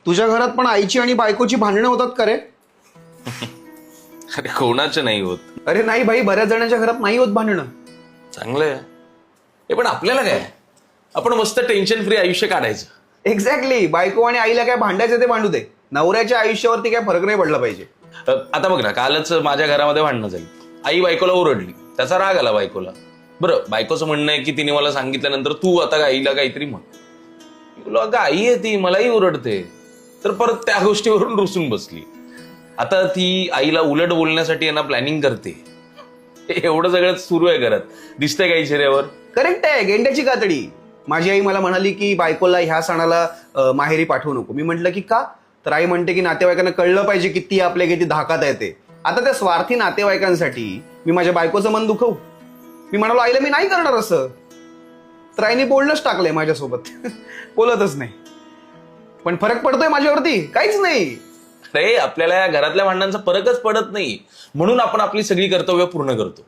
तुझ्या घरात पण आईची आणि बायकोची भांडणं होतात का रे? अरे कोणाचं नाही होत. अरे नाही भाई, बऱ्याच जणांच्या घरात नाही होत भांडणं. चांगलंय हे, पण आपल्याला काय, आपण मस्त टेन्शन फ्री आयुष्य काढायचं. एक्झॅक्टली. बायको आणि आईला काय भांडायचं ते भांडू दे, नवऱ्याच्या आयुष्यावरती काय फरक नाही पडला पाहिजे. आता बघ ना, कालच माझ्या घरामध्ये भांडणं झाली. आई बायकोला ओरडली, त्याचा राग आला बायकोला. बरं, बायकोचं म्हणणं आहे की तिने मला सांगितल्यानंतर तू आता आईला काहीतरी म्हण. अगं आई आहे ती, मलाही ओरडते. तर परत त्या गोष्टीवरून रुसून बसली. आता ती आईला उलट बोलण्यासाठी यांना प्लॅनिंग करते. एवढं सगळं सुरू आहे घरात. दिसतंय काही चेहऱ्यावर? करेक्ट आहे, गेंड्याची कातडी. माझी आई मला म्हणाली की बायकोला ह्या सणाला माहेरी पाठवू नको. मी म्हटलं की का? तर आई म्हणते की नातेवाईकांना कळलं पाहिजे की ती आपल्या किती धाकात आहे ते. आता त्या स्वार्थी नातेवाईकांसाठी मी माझ्या बायकोचं मन दुखवू? मी म्हणालो आईला मी नाही करणार असं. तर आईने बोलणंच टाकलंय माझ्यासोबत. बोलतच नाही. पण फरक पडतोय माझ्यावरती? काहीच नाही. अरे आपल्याला या घरातल्या भांडणांचा फरकच पडत नाही, म्हणून आपण आपली सगळी कर्तव्य पूर्ण करतो.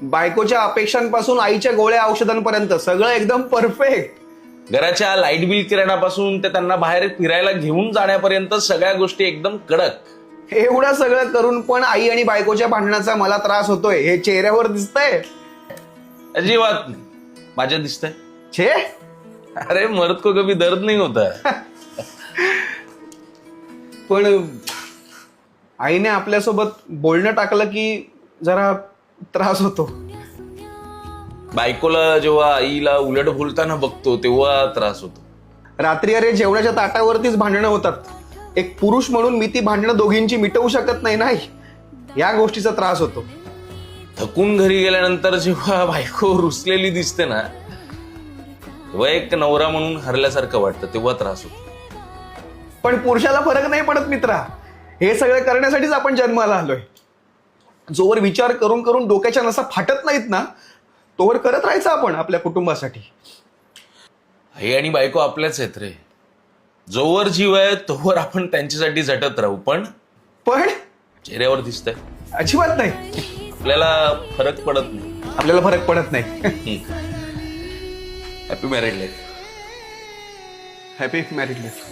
बायकोच्या अपेक्षांपासून आईच्या गोळ्या औषधांपर्यंत सगळं एकदम परफेक्ट. घराच्या लाईट बिल किराणापासून ते त्यांना बाहेर फिरायला घेऊन जाण्यापर्यंत सगळ्या गोष्टी एकदम कडक. एवढं सगळं करून पण आई आणि बायकोच्या भांडणाचा मला त्रास होतोय हे चेहऱ्यावर दिसतंय? अजिबात नाही. माझ्या दिसतंय. छे. अरे मर्द को कभी दर्द नहीं होता. पण आईने आपल्यासोबत बोलणं टाकलं की जरा त्रास होतो. बायकोला जेव्हा आईला उलट बोलताना बघतो तेव्हा त्रास होतो. रात्री अरे जेवणाच्या ताटावरतीच भांडणं होतात. एक पुरुष म्हणून मी ती भांडणं दोघींची मिटवू शकत नाही. या गोष्टीचा त्रास होतो. थकून घरी गेल्यानंतर जेव्हा बायको रुसलेली दिसते ना, तेव्हा एक नवरा म्हणून हरल्यासारखं वाटतं, तेव्हा त्रास होतो. पण पुरुषाला फरक नाही पडत मित्रा. हे सगळं करण्यासाठीच आपण जन्माला आलोय. जोवर विचार करून करून डोक्याच्या नसा फाटत नाहीत ना, तोवर करत राहायचं आपण आपल्या कुटुंबासाठी. आई आणि बायको आपल्याच आहेत रे. जोवर जीव आहे तोवर आपण त्यांच्यासाठी झटत राहू. पण चेहऱ्यावर दिसतंय अजिबात नाही. आपल्याला फरक पडत नाही. आपल्याला फरक पडत नाही. Happy married life. Happy married life.